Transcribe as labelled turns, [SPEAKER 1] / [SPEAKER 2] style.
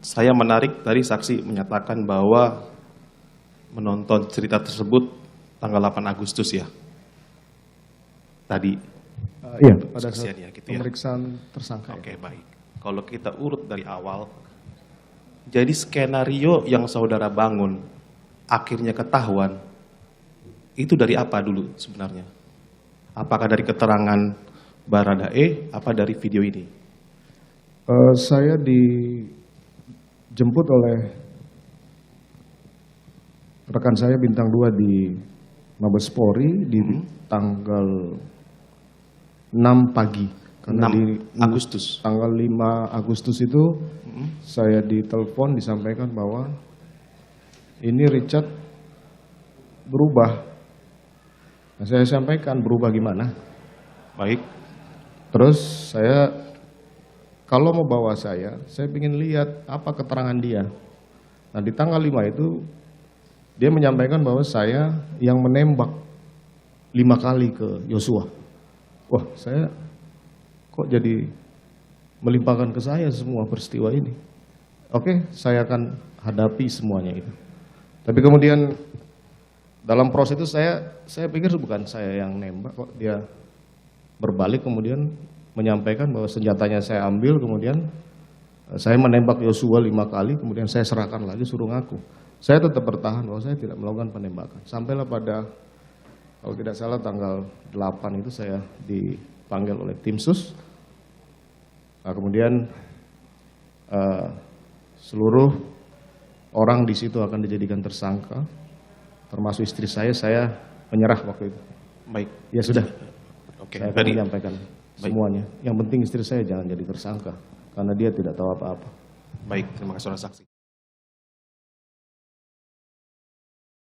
[SPEAKER 1] Saya menarik dari saksi menyatakan bahwa menonton cerita tersebut tanggal 8 Agustus ya. Tadi.
[SPEAKER 2] Iya, pada saat
[SPEAKER 1] saksiannya gitu ya.
[SPEAKER 2] pemeriksaan tersangka.
[SPEAKER 1] Oke, baik. Kalau kita urut dari awal, jadi skenario yang saudara bangun akhirnya ketahuan, itu dari apa dulu sebenarnya? Apakah dari keterangan Baradae, apa dari video ini?
[SPEAKER 2] Saya dijemput oleh rekan saya bintang 2 di Mabes Polri di tanggal 6 pagi. Karena
[SPEAKER 1] 6
[SPEAKER 2] di
[SPEAKER 1] Agustus.
[SPEAKER 2] tanggal 5 Agustus itu saya ditelepon disampaikan bahwa ini Richard berubah. Nah, saya sampaikan berubah gimana?
[SPEAKER 1] Baik.
[SPEAKER 2] Terus saya kalau mau bawa saya ingin lihat apa keterangan dia. Nah di tanggal 5 itu dia menyampaikan bahwa saya yang menembak 5 kali ke Yosua. Wah saya kok jadi melimpahkan ke saya semua peristiwa ini. Oke, saya akan hadapi semuanya itu. Tapi kemudian dalam proses itu saya pikir bukan saya yang nembak kok, dia berbalik kemudian menyampaikan bahwa senjatanya saya ambil, kemudian saya menembak Yosua 5 kali, kemudian saya serahkan lagi suruh ngaku. Saya tetap bertahan bahwa saya tidak melakukan penembakan. Sampailah pada, kalau tidak salah tanggal 8 itu saya dipanggil oleh tim sus. Nah, kemudian seluruh orang di situ akan dijadikan tersangka, termasuk istri saya menyerah waktu itu.
[SPEAKER 1] Baik.
[SPEAKER 2] Ya sudah.
[SPEAKER 1] Oke.
[SPEAKER 2] Saya akan menyampaikan semuanya. Yang penting istri saya jangan jadi tersangka karena dia tidak tahu apa-apa.
[SPEAKER 1] Baik, terima kasih saudara saksi.